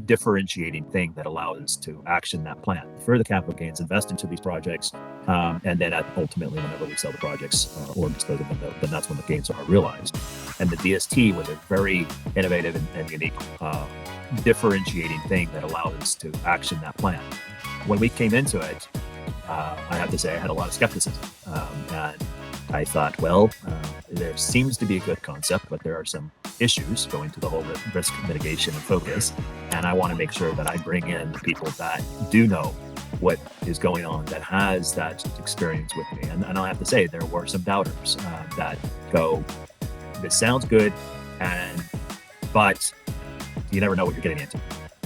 differentiating thing that allows us to action that plan, defer the capital gains, invest into these projects, and then ultimately, whenever we sell the projects or dispose of them, then that's when the gains are realized. And the DST was a very innovative and unique differentiating thing that allowed us to action that plan. When we came into it, I have to say I had a lot of skepticism, and I thought, well, there seems to be a good concept, but there are some issues going to the whole risk mitigation and focus. And I want to make sure that I bring in the people that do know what is going on, that has that experience with me. And I'll have to say, there were some doubters that go, this sounds good, but you never know what you're getting into.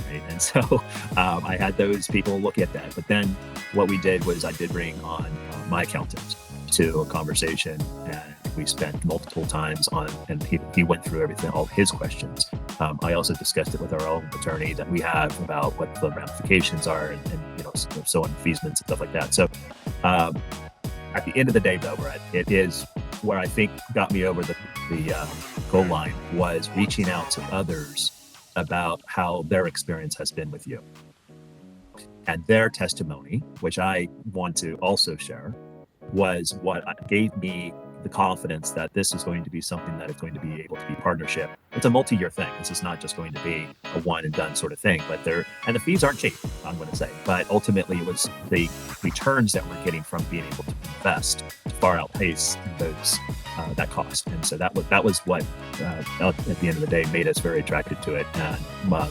Right? And so I had those people look at that. But then what we did was I did bring on my accountant to a conversation, and we spent multiple times on, and he went through everything, all his questions. I also discussed it with our own attorney that we have about what the ramifications are, and so on, feasments and stuff like that. So at the end of the day, though, Brett, it is where I think got me over the goal line was reaching out to others about how their experience has been with you and their testimony, which I want to also share, was what gave me the confidence that this is going to be something that is going to be able to be partnership. It's a multi-year thing. This is not just going to be a one and done sort of thing, and the fees aren't cheap, I'm going to say, but ultimately it was the returns that we're getting from being able to invest far outpace that cost. And so that was what at the end of the day made us very attracted to it. And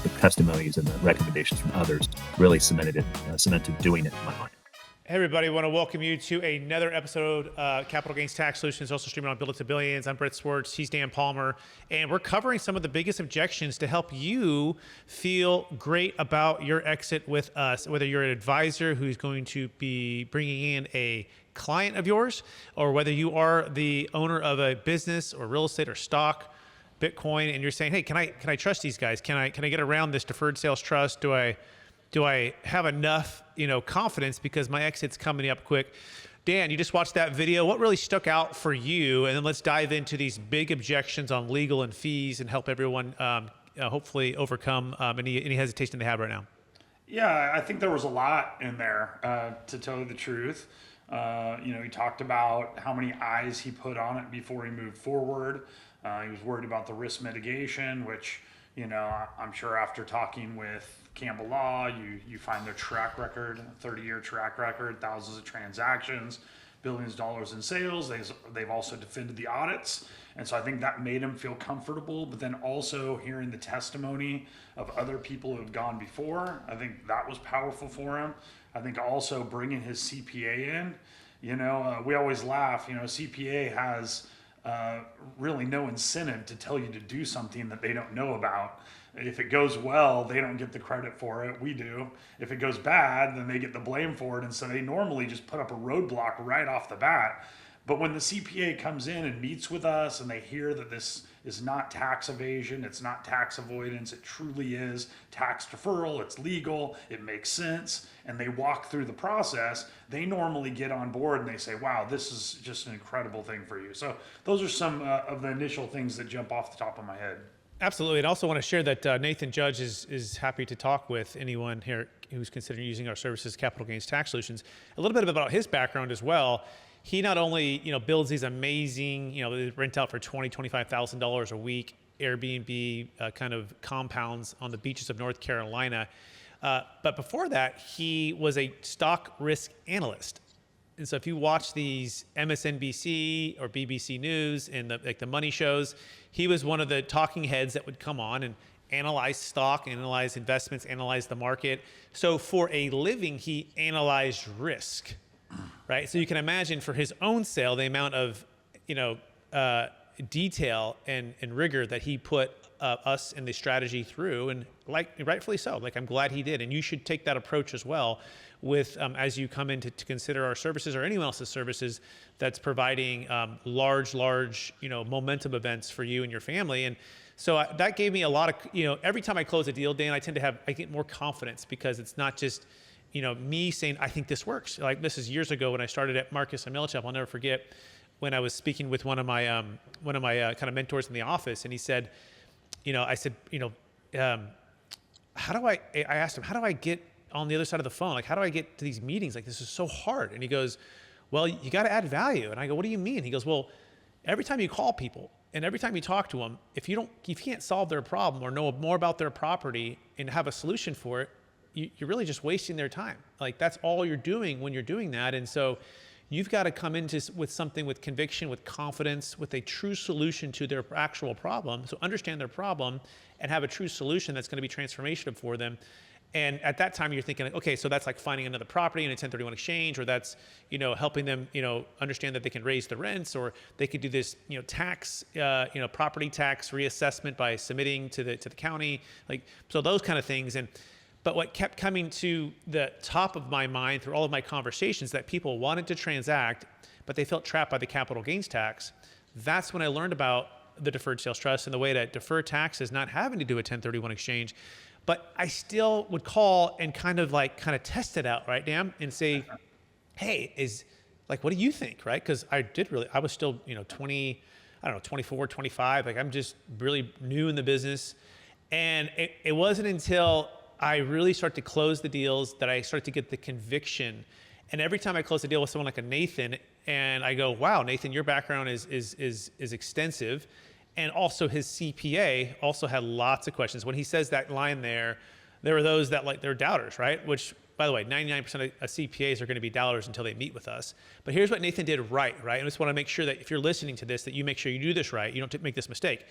the testimonies and the recommendations from others really cemented doing it in my mind. Hey everybody, I want to welcome you to another episode of Capital Gains Tax Solutions, also streaming on Build It to Billions. I'm Brett Swartz, he's Dan Palmer, and we're covering some of the biggest objections to help you feel great about your exit with us, whether you're an advisor who's going to be bringing in a client of yours, or whether you are the owner of a business or real estate or stock, Bitcoin, and you're saying, hey, can I trust these guys? Can I get around this deferred sales trust? Do I have enough, confidence because my exit's coming up quick? Dan, you just watched that video. What really stuck out for you? And then let's dive into these big objections on legal and fees and help everyone hopefully overcome any hesitation they have right now. Yeah, I think there was a lot in there, to tell you the truth. He talked about how many eyes he put on it before he moved forward. He was worried about the risk mitigation, which, I'm sure after talking with Campbell Law, you find their track record, 30-year track record, thousands of transactions, billions of dollars in sales. They've also defended the audits. And so I think that made him feel comfortable. But then also hearing the testimony of other people who have gone before, I think that was powerful for him. I think also bringing his CPA in, we always laugh, CPA has really no incentive to tell you to do something that they don't know about. If it goes well, they don't get the credit for it. We do. If it goes bad, then they get the blame for it. And so they normally just put up a roadblock right off the bat. But when the CPA comes in and meets with us and they hear that this is not tax evasion, it's not tax avoidance, it truly is tax deferral, it's legal, it makes sense, and they walk through the process, they normally get on board and they say, wow, this is just an incredible thing for you. So those are some of the initial things that jump off the top of my head. Absolutely. And I also want to share that Nathan Judge is happy to talk with anyone here who's considering using our services, Capital Gains Tax Solutions. A little bit about his background as well. He not only builds these amazing, they rent out for $20,000-$25,000 a week, Airbnb kind of compounds on the beaches of North Carolina. But before that, he was a stock risk analyst. And so if you watch these MSNBC or BBC News and the money shows, he was one of the talking heads that would come on and analyze stock, analyze investments, analyze the market. So for a living, he analyzed risk, right? So you can imagine for his own sale, the amount of, detail and rigor that he put us in the strategy through, and rightfully so. I'm glad he did. And you should take that approach as well with as you come in to consider our services or anyone else's services that's providing large, momentum events for you and your family. And so that gave me a lot of, every time I close a deal, Dan, I get more confidence because it's not just, me saying, I think this works. This is years ago when I started at Marcus and Millichap. I'll never forget when I was speaking with one of my kind of mentors in the office, and he said, I said, I asked him, how do I get on the other side of the phone? Like, how do I get to these meetings? Like, this is so hard. And he goes, well, you got to add value. And I go, what do you mean? He goes, well, every time you call people and every time you talk to them, if you can't solve their problem or know more about their property and have a solution for it, you're really just wasting their time. Like, that's all you're doing when you're doing that. And so you've got to come into with something with conviction, with confidence, with a true solution to their actual problem. So understand their problem and have a true solution that's going to be transformational for them. And at that time, you're thinking, okay, so that's like finding another property in a 1031 exchange, or that's, helping them, understand that they can raise the rents, or they could do this, tax, property tax reassessment by submitting to the county, like, so those kind of things. But what kept coming to the top of my mind through all of my conversations, that people wanted to transact, but they felt trapped by the capital gains tax. That's when I learned about the deferred sales trust and the way to defer taxes, not having to do a 1031 exchange. But I still would call and kind of test it out, right, Dan? And say, hey, what do you think, right? Because I was still, 24, 25. Like, I'm just really new in the business. And it wasn't until I really start to close the deals that I start to get the conviction. And every time I close a deal with someone like a Nathan, and I go, wow, Nathan, your background is extensive. And also his CPA also had lots of questions. When he says that line there were those that they're doubters, right? Which, by the way, 99% of CPAs are going to be doubters until they meet with us. But here's what Nathan did right? I just want to make sure that if you're listening to this, that you make sure you do this right. You don't make this mistake.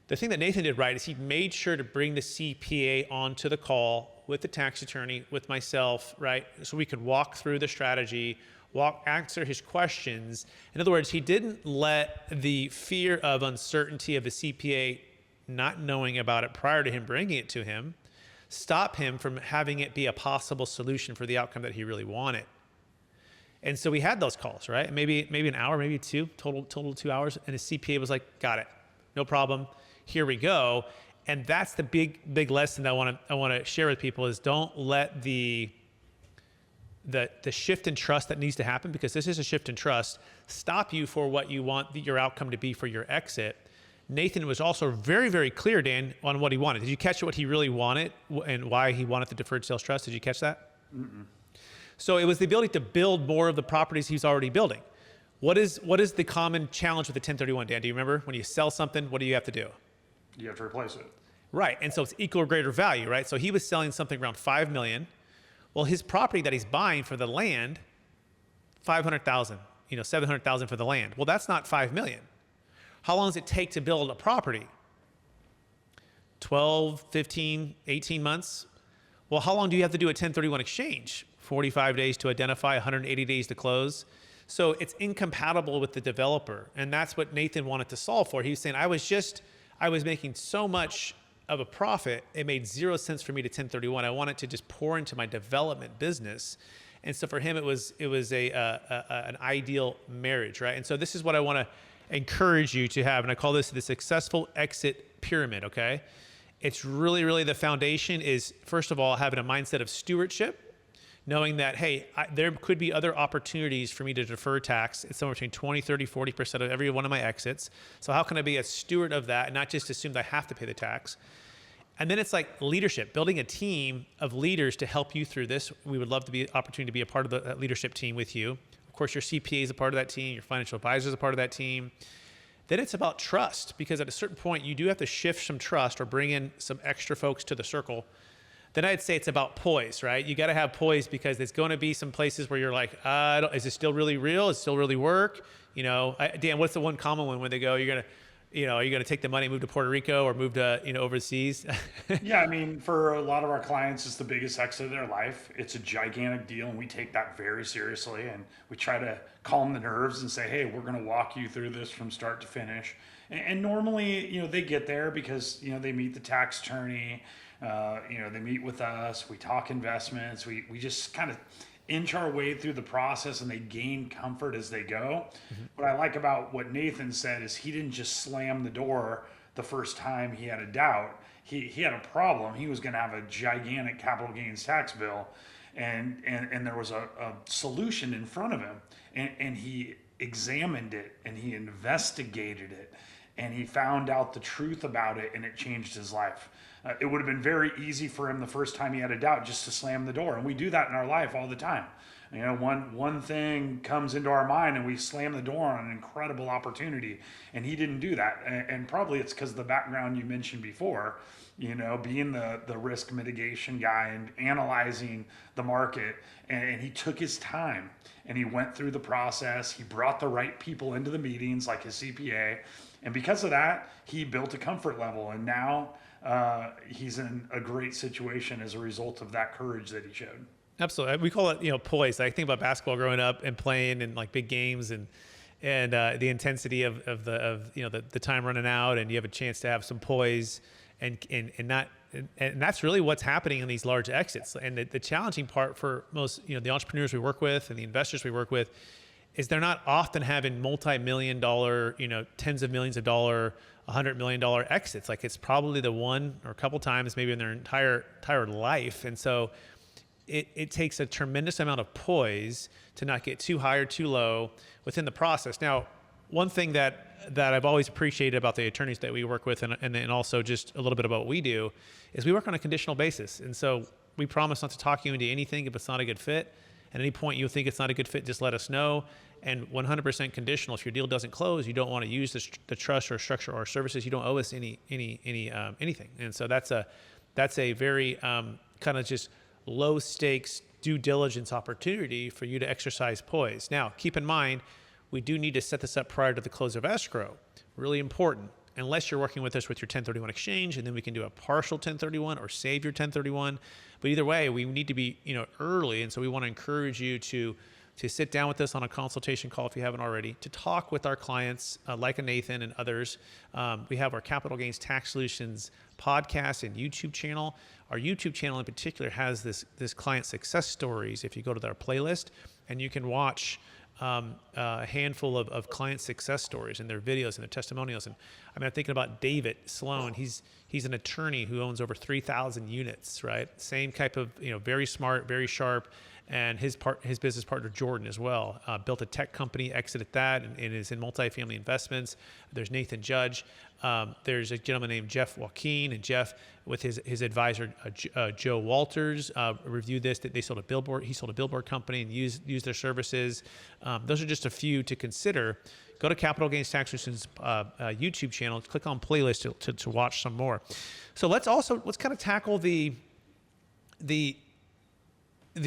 The thing that Nathan did right is he made sure to bring the CPA onto the call with the tax attorney, with myself, right? So we could walk through the strategy, answer his questions. In other words, he didn't let the fear of uncertainty of the CPA not knowing about it prior to him bringing it to him stop him from having it be a possible solution for the outcome that he really wanted. And so we had those calls, right? Maybe an hour, maybe two, total 2 hours. And his CPA was like, got it, no problem. Here we go. And that's the big lesson that I want to share with people is don't let the shift in trust that needs to happen, because this is a shift in trust, stop you for what you want your outcome to be for your exit. Nathan was also very, very clear, Dan, on what he wanted. Did you catch what he really wanted and why he wanted the deferred sales trust? Did you catch that? Mm-mm. So it was the ability to build more of the properties he's already building. What is the common challenge with the 1031, Dan? Do you remember? When you sell something, what do you have to do? You have to replace it. Right. And so it's equal or greater value, right? So he was selling something around $5 million. Well, his property that he's buying for the land, $500,000, $700,000 for the land. Well, that's not $5 million. How long does it take to build a property? 12, 15, 18 months? Well, how long do you have to do a 1031 exchange? 45 days to identify, 180 days to close. So it's incompatible with the developer. And that's what Nathan wanted to solve for. He was saying, I was making so much of a profit, it made 0 sense for me to 1031. I wanted to just pour into my development business. And so for him, it was an ideal marriage, right? And so this is what I want to encourage you to have. And I call this the successful exit pyramid, okay? It's really, really the foundation is, first of all, having a mindset of stewardship, knowing that, hey, there could be other opportunities for me to defer tax. It's somewhere between 20, 30, 40% of every one of my exits. So how can I be a steward of that and not just assume that I have to pay the tax? And then it's like leadership, building a team of leaders to help you through this. We would love to be an opportunity to be a part of that leadership team with you. Of course, your CPA is a part of that team. Your financial advisor is a part of that team. Then it's about trust, because at a certain point, you do have to shift some trust or bring in some extra folks to the circle. Then I'd say it's about poise, right? You got to have poise, because there's going to be some places where you're like, is it still really real? Is it still really work? Dan, what's the one common one when they go, are you going to take the money and move to Puerto Rico or move to, overseas? Yeah, I mean, for a lot of our clients, it's the biggest exit of their life. It's a gigantic deal, and we take that very seriously. And we try to calm the nerves and say, hey, we're going to walk you through this from start to finish. And normally, they get there because, they meet the tax attorney, they meet with us, we talk investments, we just kind of inch our way through the process, and they gain comfort as they go. Mm-hmm. What I like about what Nathan said is he didn't just slam the door the first time he had a doubt. He had a problem. He was going to have a gigantic capital gains tax bill, and there was a solution in front of him, and he examined it, and he investigated it, and he found out the truth about it, and it changed his life. It would have been very easy for him the first time he had a doubt just to slam the door. And we do that in our life all the time. You know, one thing comes into our mind and we slam the door on an incredible opportunity, and he didn't do that. And probably it's because of the background you mentioned before, you know, being the risk mitigation guy and analyzing the market. And he took his time and he went through the process. He brought the right people into the meetings, like his CPA. And because of that, he built a comfort level. And now he's in a great situation as a result of that courage that he showed. Absolutely. We call it, you know, poise. I think about basketball growing up and playing in like big games and the intensity of you know, the time running out, and you have a chance to have some poise and that's really what's happening in these large exits. And the challenging part for most, you know, the entrepreneurs we work with and the investors we work with is they're not often having multi-million dollar, you know, tens of millions of dollar, $100 million exits. Like it's probably the one or a couple times maybe in their entire life. And so it takes a tremendous amount of poise to not get too high or too low within the process. Now, one thing that I've always appreciated about the attorneys that we work with, and then also just a little bit about what we do, is we work on a conditional basis. And so we promise not to talk you into anything if it's not a good fit. At any point you think it's not a good fit, just let us know. And 100% conditional. If your deal doesn't close, you don't want to use the trust or structure or services, you don't owe us anything. And so that's a very kind of just low stakes due diligence opportunity for you to exercise poise. Now, keep in mind, we do need to set this up prior to the close of escrow. Really important. Unless you're working with us with your 1031 exchange, and then we can do a partial 1031 or save your 1031. But either way, we need to be, you know, early. And so we want to encourage you to sit down with us on a consultation call if you haven't already, to talk with our clients like a Nathan and others. We have our Capital Gains Tax Solutions podcast and YouTube channel. Our YouTube channel in particular has this client success stories. If you go to their playlist, and you can watch a handful of client success stories and their videos and their testimonials. And I mean, I'm thinking about David Sloan. He's an attorney who owns over 3,000 units, right? Same type of, you know, very smart, very sharp. And his business partner, Jordan, as well, built a tech company, exited that, and is in multifamily investments. There's Nathan Judge. There's a gentleman named Jeff Joaquin, and Jeff, with his advisor, Joe Walters, reviewed this. That they sold a billboard. He sold a billboard company and used their services. Those are just a few to consider. Go to Capital Gains Tax Solutions YouTube channel. Click on playlist to watch some more. So let's kind of tackle the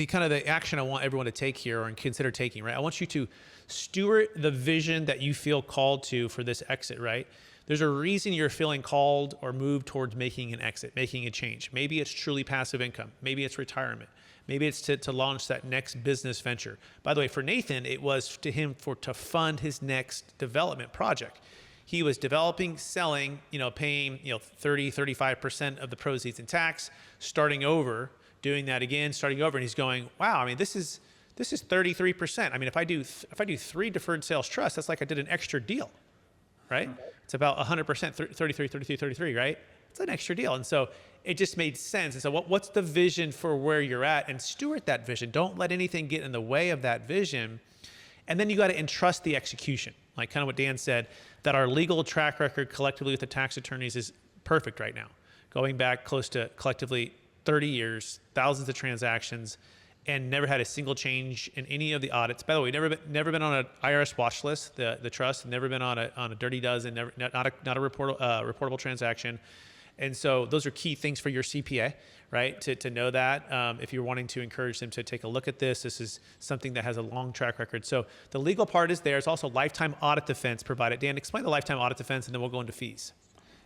kind of the action I want everyone to take here or consider taking, right? I want you to steward the vision that you feel called to for this exit, right? There's a reason you're feeling called or moved towards making an exit, making a change. Maybe it's truly passive income. Maybe it's retirement. Maybe it's to launch that next business venture. By the way, for Nathan, it was to him to fund his next development project. He was developing, selling, you know, paying, you know, 30, 35% of the proceeds in tax, starting over, doing that again, starting over, and he's going, wow, I mean, this is 33%. I mean, if I do 3 deferred sales trusts, that's like I did an extra deal, right? It's about 100%, 33, 33, 33, right? It's an extra deal. And so it just made sense. And so what's the vision for where you're at? And steward that vision. Don't let anything get in the way of that vision. And then you got to entrust the execution. Like kind of what Dan said, that our legal track record collectively with the tax attorneys is perfect right now. Going back close to collectively 30 years, thousands of transactions, and never had a single change in any of the audits. By the way, never been on an IRS watch list, the trust, never been on a dirty dozen, not a reportable transaction. And so those are key things for your CPA, right? To know that if you're wanting to encourage them to take a look at this is something that has a long track record. So the legal part is there. It's also lifetime audit defense provided. Dan, explain the lifetime audit defense, and then we'll go into fees.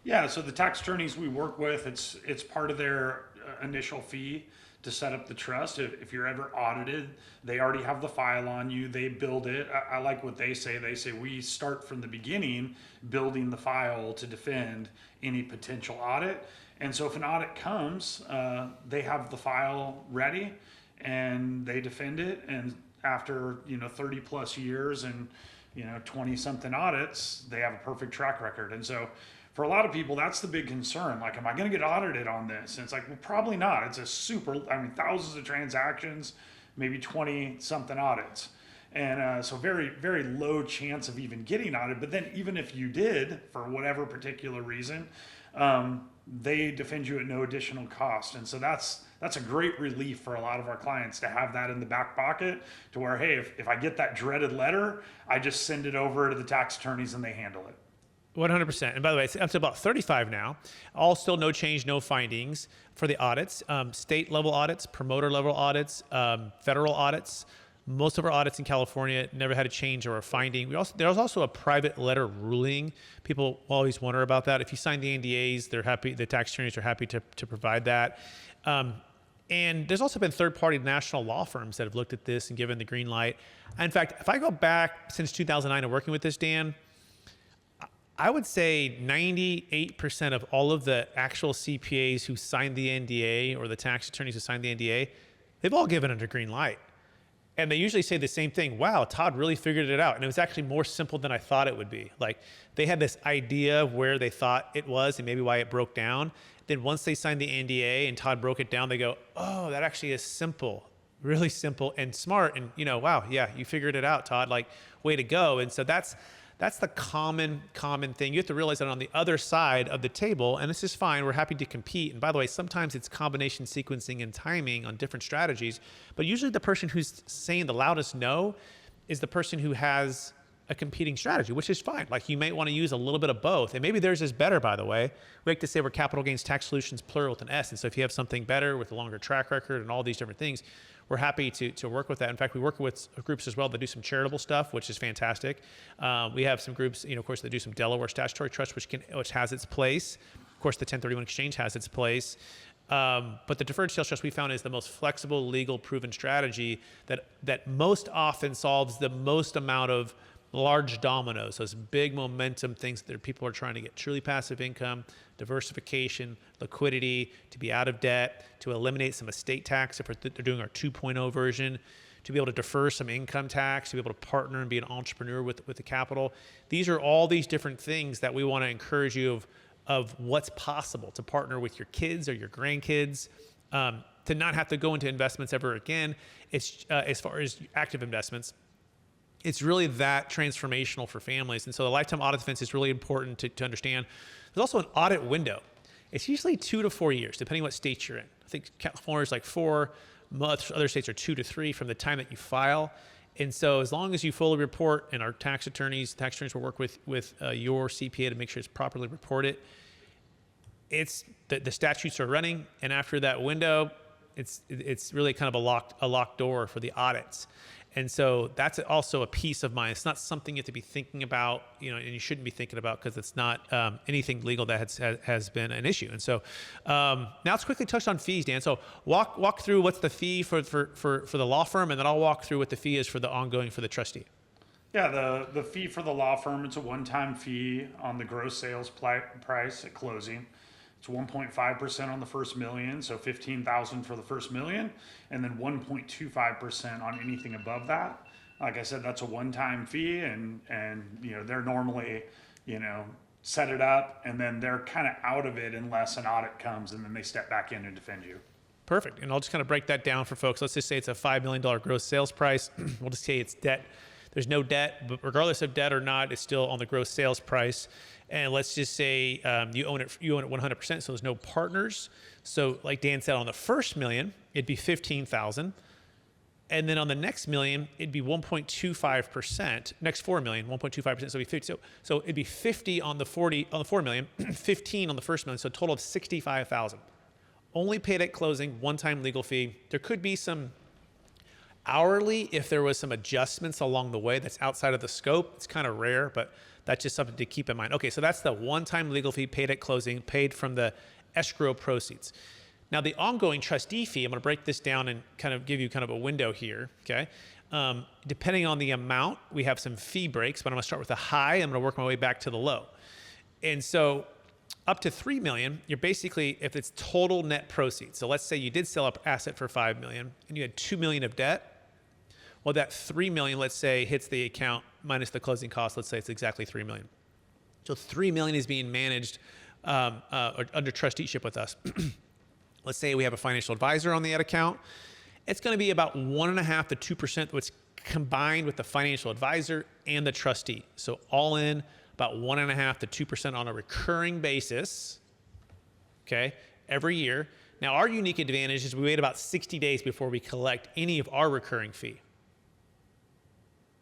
Yeah, so the tax attorneys we work with, it's part of their initial fee to set up the trust. If you're ever audited, they already have the file on you. They build it. I like what they say. They say we start from the beginning building the file to defend any potential audit. And so if an audit comes, they have the file ready and they defend it. And after 30 plus years and 20 something audits, they have a perfect track record. And so for a lot of people, that's the big concern. Like, am I going to get audited on this? And it's like, well, probably not. It's thousands of transactions, maybe 20 something audits. And so very, very low chance of even getting audited. But then even if you did, for whatever particular reason, they defend you at no additional cost. And so that's a great relief for a lot of our clients to have that in the back pocket, to where, hey, if I get that dreaded letter, I just send it over to the tax attorneys and they handle it. 100%. And by the way, it's up to about 35 now. All still no change, no findings for the audits. State level audits, promoter level audits, federal audits. Most of our audits in California never had a change or a finding. There's also a private letter ruling. People always wonder about that. If you sign the NDAs, they're happy. The tax attorneys are happy to provide that. And there's also been third-party national law firms that have looked at this and given the green light. In fact, if I go back since 2009 and working with this, Dan, I would say 98% of all of the actual CPAs who signed the NDA or the tax attorneys who signed the NDA, they've all given it a green light. And they usually say the same thing. Wow, Todd really figured it out. And it was actually more simple than I thought it would be. Like, they had this idea of where they thought it was and maybe why it broke down. Then once they signed the NDA and Todd broke it down, they go, oh, that actually is simple, really simple and smart. And, wow, yeah, you figured it out, Todd. Like, way to go. And so that's the common thing. You have to realize that on the other side of the table, and this is fine, we're happy to compete. And by the way, sometimes it's combination sequencing and timing on different strategies, but usually the person who's saying the loudest no is the person who has a competing strategy, which is fine. Like, you might want to use a little bit of both. And maybe theirs is better, by the way. We like to say we're capital gains tax solutions, plural with an S. And so if you have something better with a longer track record and all these different things, we're happy to work with that. In fact, we work with groups as well that do some charitable stuff, which is fantastic. We have some groups, of course, that do some Delaware statutory trust, which has its place. Of course, the 1031 exchange has its place. But the deferred sales trust we found is the most flexible, legal, proven strategy that most often solves the most amount of large dominoes, those big momentum things that people are trying to get: truly passive income, diversification, liquidity, to be out of debt, to eliminate some estate tax if they're doing our 2.0 version, to be able to defer some income tax, to be able to partner and be an entrepreneur with the capital. These are all these different things that we want to encourage you of what's possible to partner with your kids or your grandkids, to not have to go into investments ever again. It's as far as active investments, it's really that transformational for families. And so the lifetime audit defense is really important to understand. There's also an audit window. It's usually 2 to 4 years, depending what state you're in. I think California is like 4, most other states are 2 to 3 from the time that you file. And so as long as you fully report, and our tax attorneys will work with your CPA to make sure it's properly reported, it's the statutes are running. And after that window, it's really kind of a locked door for the audits. And so that's also a peace of mind. It's not something you have to be thinking about, and you shouldn't be thinking about, because it's not anything legal that has been an issue. And so now let's quickly touch on fees, Dan. So walk through what's the fee for the law firm, and then I'll walk through what the fee is for the ongoing for the trustee. Yeah, the fee for the law firm, it's a one-time fee on the gross sales price at closing. It's 1.5% on the first million, so $15,000 for the first million, and then 1.25% on anything above that. Like I said, that's a one-time fee, and they're normally, set it up, and then they're kind of out of it unless an audit comes, and then they step back in and defend you. Perfect. And I'll just kind of break that down for folks. Let's just say it's a $5 million gross sales price. We'll just say it's debt. There's no debt, but regardless of debt or not, it's still on the gross sales price. And let's just say you own it 100%, so there's no partners. So like Dan said, on the first million, it'd be $15,000. And then on the next million, it'd be 1.25%. Next 4 million, 1.25%. So it'd be 50. So it'd be 50 on the 4 million, 15 on the first million. So a total of 65,000. Only paid at closing, one-time legal fee. There could be some hourly if there was some adjustments along the way that's outside of the scope. It's kind of rare, but that's just something to keep in mind. Okay, so that's the one-time legal fee paid at closing, paid from the escrow proceeds. Now the ongoing trustee fee, I'm going to break this down and kind of give you kind of a window here, okay? Depending on the amount, we have some fee breaks, but I'm going to start with the high. I'm going to work my way back to the low. And so up to 3 million, you're basically, if it's total net proceeds. So let's say you did sell an asset for 5 million and you had 2 million of debt. Well, that 3 million, let's say, hits the account minus the closing costs. Let's say it's exactly 3 million. So 3 million is being managed under trusteeship with us. Let's say we have a financial advisor on the account. It's going to be about 1.5% to 2% what's combined with the financial advisor and the trustee. So all in, about 1.5% to 2% on a recurring basis. okay, every year. Now, our unique advantage is we wait about 60 days before we collect any of our recurring fee.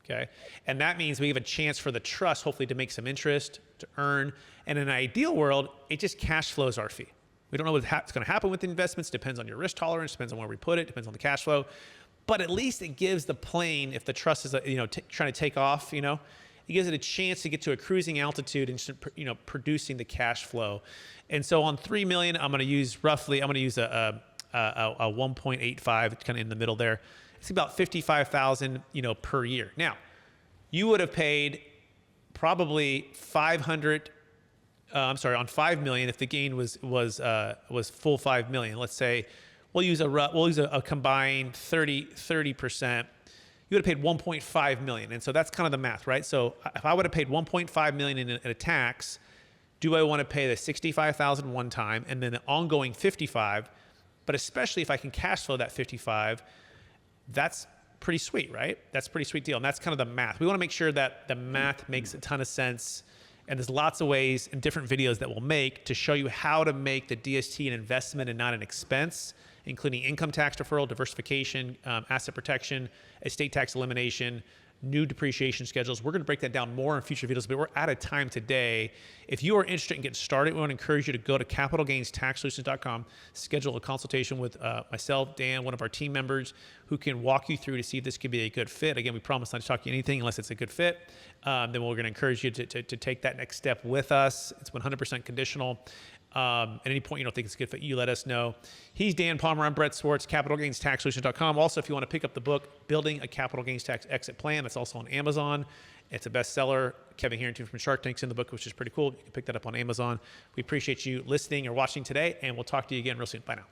Okay, and that means we have a chance for the trust, hopefully, to make some interest, to earn. And in an ideal world, it just cash flows our fee. We don't know what's going to happen with the investments. Depends on your risk tolerance. Depends on where we put it. Depends on the cash flow. But at least it gives the plane, if the trust is trying to take off, it gives it a chance to get to a cruising altitude and producing the cash flow. And so on 3 million, I'm going to use a 1.85, kind of in the middle there. It's about 55,000, per year. Now, you would have paid probably 500. On 5 million if the gain was full 5 million. Let's say we'll use a combined 30%. You would have paid 1.5 million, and so that's kind of the math, right? So if I would have paid 1.5 million in a tax, do I want to pay the 65,000 one time and then the ongoing 55? But especially if I can cash flow that 55. That's pretty sweet, right? That's a pretty sweet deal. And that's kind of the math. We want to make sure that the math makes a ton of sense. And there's lots of ways and different videos that we'll make to show you how to make the DST an investment and not an expense, including income tax deferral, diversification, asset protection, estate tax elimination, new depreciation schedules. We're going to break that down more in future videos, but we're out of time today. If you are interested in getting started, we want to encourage you to go to capitalgainstaxsolutions.com, schedule a consultation with myself, Dan, one of our team members, who can walk you through to see if this could be a good fit. Again, we promise not to talk to you anything unless it's a good fit. Then we're going to encourage you to take that next step with us. It's 100% conditional. At any point you don't think it's a good fit, you let us know. He's Dan Palmer. I'm Brett Swartz, capitalgainstaxsolutions.com. Also, if you want to pick up the book, Building a Capital Gains Tax Exit Plan, that's also on Amazon. It's a bestseller. Kevin Harrington from Shark Tank's in the book, which is pretty cool. You can pick that up on Amazon. We appreciate you listening or watching today, and we'll talk to you again real soon. Bye now.